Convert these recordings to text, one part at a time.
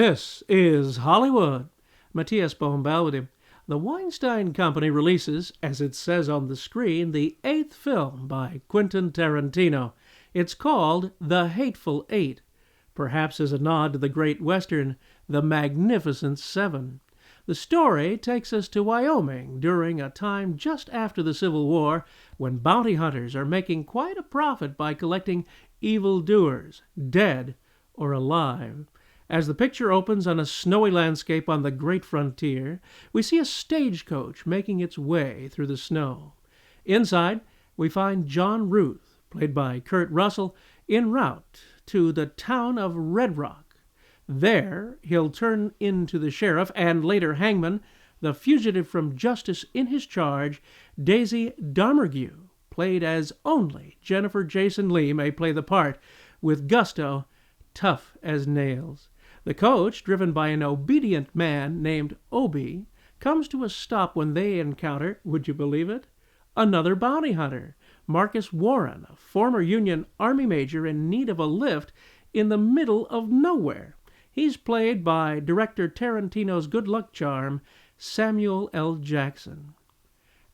This is Hollywood. Matías Bombal with him. The Weinstein Company releases, as it says on the screen, the 8th film by Quentin Tarantino. It's called The Hateful Eight, perhaps as a nod to the great western, The Magnificent Seven. The story takes us to Wyoming during a time just after the Civil War, when bounty hunters are making quite a profit by collecting evildoers, dead or alive. As the picture opens on a snowy landscape on the great frontier, we see a stagecoach making its way through the snow. Inside, we find John Ruth, played by Kurt Russell, en route to the town of Red Rock. There, he'll turn into the sheriff and later hangman, the fugitive from justice in his charge, Daisy Domergue, played as only Jennifer Jason Leigh may play the part, with gusto, tough as nails. The coach, driven by an obedient man named Obie, comes to a stop when they encounter, would you believe it, another bounty hunter, Marcus Warren, a former Union Army major in need of a lift in the middle of nowhere. He's played by director Tarantino's good luck charm, Samuel L. Jackson.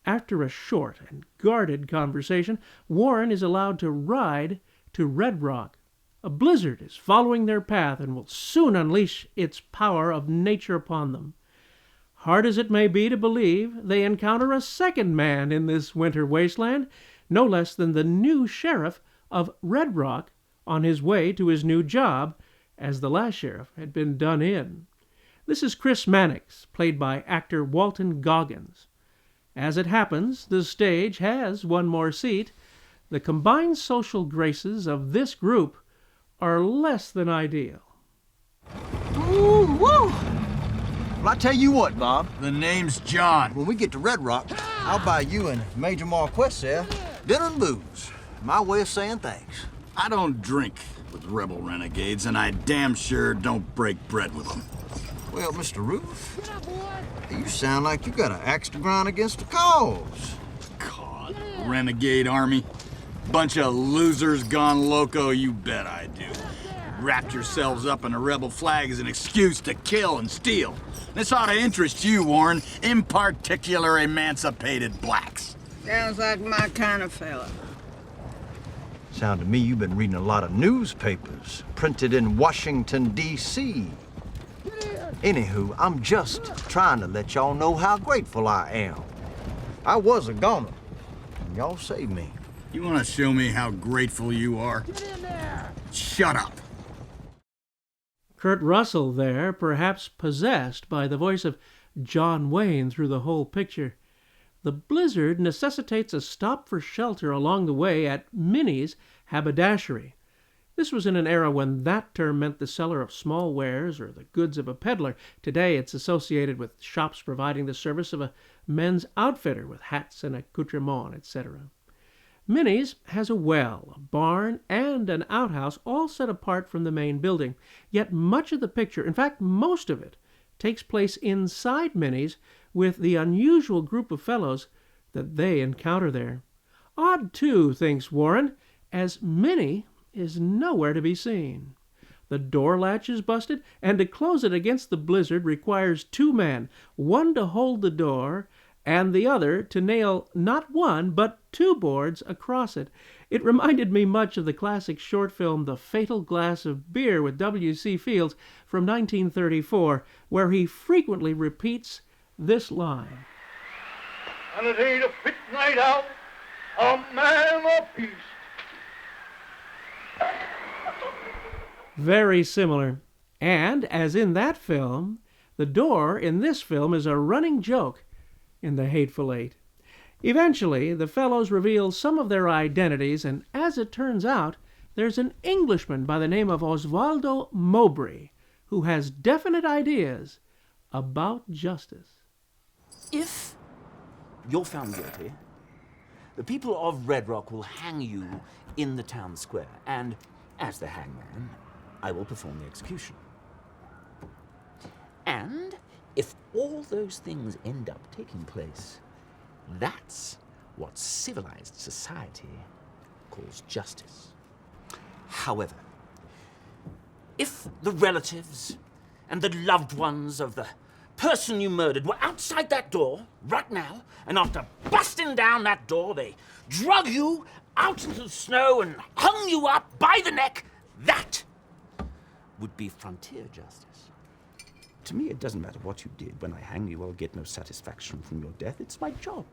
After a short and guarded conversation, Warren is allowed to ride to Red Rock. A blizzard is following their path and will soon unleash its power of nature upon them. Hard as it may be to believe, they encounter a second man in this winter wasteland, no less than the new sheriff of Red Rock on his way to his new job, as the last sheriff had been done in. This is Chris Mannix, played by actor Walton Goggins. As it happens, the stage has one more seat. The combined social graces of this group are less than ideal. Ooh, woo! Well, I tell you what, Bob. The name's John. When we get to Red Rock, I'll buy you and Major Marquess there dinner and booze. My way of saying thanks. I don't drink with rebel renegades, and I damn sure don't break bread with them. Well, Mr. Ruth, you sound like you got an axe to grind against the cause. God, renegade army. Bunch of losers gone loco, you bet I do. Wrapped yourselves up in a rebel flag as an excuse to kill and steal. This ought to interest you, Warren, in particular emancipated blacks. Sounds like my kind of fella. Sound to me you've been reading a lot of newspapers, printed in Washington, D.C. Anywho, I'm just trying to let y'all know how grateful I am. I was a goner, and y'all saved me. You want to show me how grateful you are? Get in there! Shut up! Kurt Russell there, perhaps possessed by the voice of John Wayne through the whole picture. The blizzard necessitates a stop for shelter along the way at Minnie's Haberdashery. This was in an era when that term meant the seller of small wares or the goods of a peddler. Today it's associated with shops providing the service of a men's outfitter with hats and accoutrements, etc. Minnie's has a well, a barn, and an outhouse all set apart from the main building. Yet much of the picture, in fact most of it, takes place inside Minnie's with the unusual group of fellows that they encounter there. Odd, too, thinks Warren, as Minnie is nowhere to be seen. The door latch is busted, and to close it against the blizzard requires two men, one to hold the door and the other to nail not one, but two boards across it. It reminded me much of the classic short film The Fatal Glass of Beer with W.C. Fields from 1934, where he frequently repeats this line. And it ain't a fit night out, a man of peace. Very similar. And, as in that film, The door in this film is a running joke in the Hateful Eight. Eventually, the fellows reveal some of their identities, and as it turns out, there's an Englishman by the name of Osvaldo Mowbray who has definite ideas about justice. If you're found guilty, the people of Red Rock will hang you in the town square, and as the hangman, I will perform the execution. And if all those things end up taking place, that's what civilized society calls justice. However, if the relatives and the loved ones of the person you murdered were outside that door right now, and after busting down that door, they drug you out into the snow and hung you up by the neck, that would be frontier justice. To me, it doesn't matter what you did. When I hang you, I'll get no satisfaction from your death. It's my job.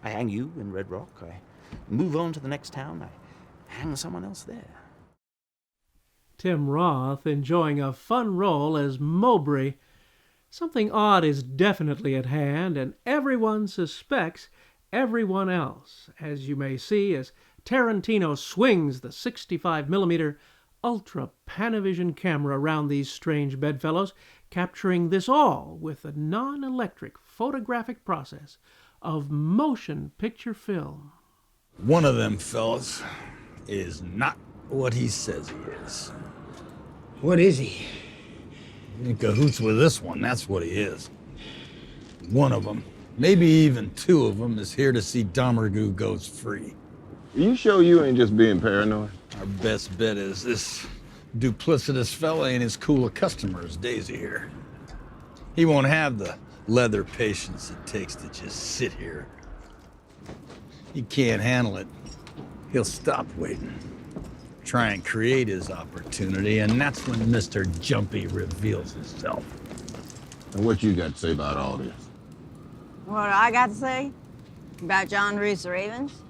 I hang you in Red Rock. I move on to the next town. I hang someone else there. Tim Roth enjoying a fun role as Mowbray. Something odd is definitely at hand, and everyone suspects everyone else, as you may see as Tarantino swings the 65mm ultra Panavision camera around these strange bedfellows, capturing this all with a non-electric photographic process of motion picture film. One of them fellas is not what he says he is. What is he? In cahoots with this one, that's what he is. One of them, maybe even two of them, is here to see Domergue goes free. Are you sure you ain't just being paranoid? Our best bet is this duplicitous fella ain't as cool a customer as Daisy here. He won't have the leather patience it takes to just sit here. He can't handle it. He'll stop waiting. Try and create his opportunity, and that's when Mr. Jumpy reveals himself. And what you got to say about all this? What I got to say about John Rhys Ravens?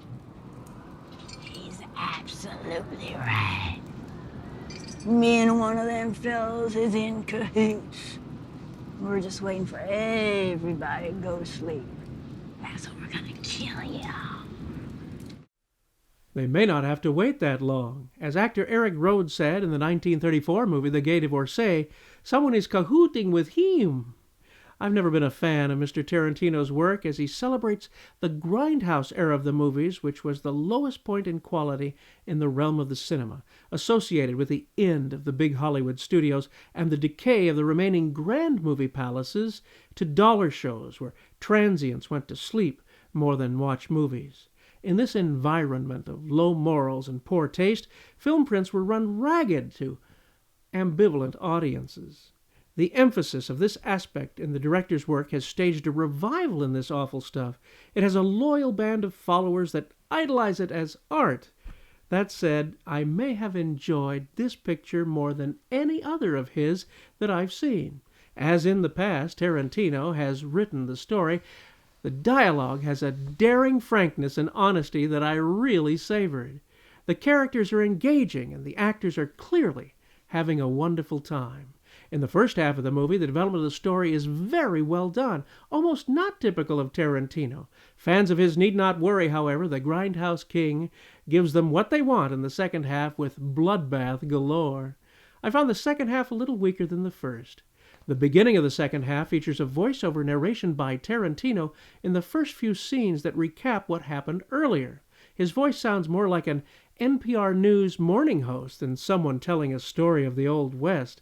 He's absolutely right. Me and one of them fellows is in cahoots. We're just waiting for everybody to go to sleep. That's when we're gonna kill y'all. They may not have to wait that long. As actor Eric Rhodes said in the 1934 movie The Gate of Orsay, someone is cahooting with him. I've never been a fan of Mr. Tarantino's work as he celebrates the grindhouse era of the movies, which was the lowest point in quality in the realm of the cinema, associated with the end of the big Hollywood studios and the decay of the remaining grand movie palaces to dollar shows where transients went to sleep more than watch movies. In this environment of low morals and poor taste, film prints were run ragged to ambivalent audiences. The emphasis of this aspect in the director's work has staged a revival in this awful stuff. It has a loyal band of followers that idolize it as art. That said, I may have enjoyed this picture more than any other of his that I've seen. As in the past, Tarantino has written the story. The dialogue has a daring frankness and honesty that I really savored. The characters are engaging, and the actors are clearly having a wonderful time. In the first half of the movie, the development of the story is very well done, almost not typical of Tarantino. Fans of his need not worry, however. The Grindhouse King gives them what they want in the second half with bloodbath galore. I found the second half a little weaker than the first. The beginning of the second half features a voiceover narration by Tarantino in the first few scenes that recap what happened earlier. His voice sounds more like an NPR News morning host than someone telling a story of the Old West.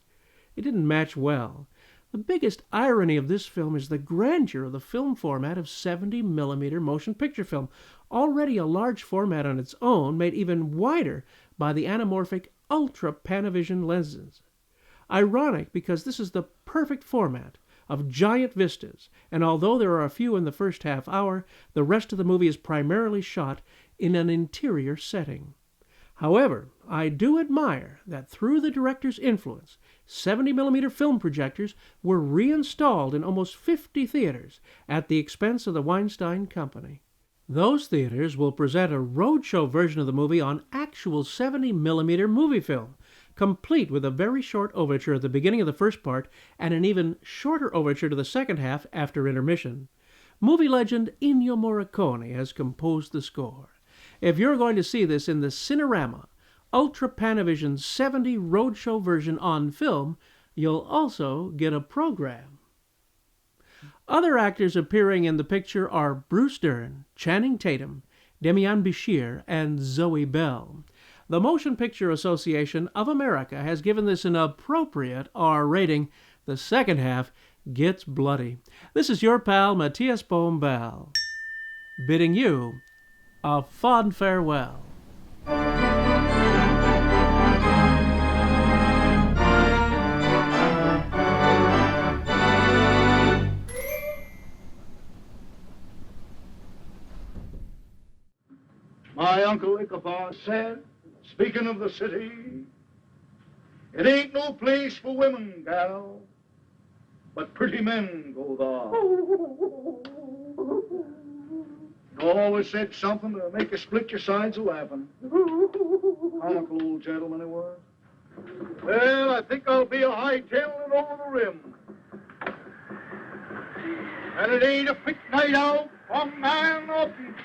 It didn't match well. The biggest irony of this film is the grandeur of the film format of 70mm motion picture film, already a large format on its own, made even wider by the anamorphic Ultra Panavision lenses. Ironic because this is the perfect format of giant vistas, and although there are a few in the first half hour, the rest of the movie is primarily shot in an interior setting. However, I do admire that through the director's influence, 70mm film projectors were reinstalled in almost 50 theaters at the expense of the Weinstein Company. Those theaters will present a roadshow version of the movie on actual 70mm movie film, complete with a very short overture at the beginning of the first part and an even shorter overture to the second half after intermission. Movie legend Ennio Morricone has composed the score. If you're going to see this in the Cinerama Ultra Panavision 70 Roadshow version on film, you'll also get a program. Other actors appearing in the picture are Bruce Dern, Channing Tatum, Demian Bichir, and Zoe Bell. The Motion Picture Association of America has given this an appropriate R rating. The second half gets bloody. This is your pal Matías Bombal, bidding you a fond farewell. My Uncle Ichabod said, speaking of the city, it ain't no place for women, gal, but pretty men go there. Always said something to make you split your sides a laughing. Comical old gentleman he was. Well, I think I'll be a hightailing it over the rim. And it ain't a fit night out for man or beast.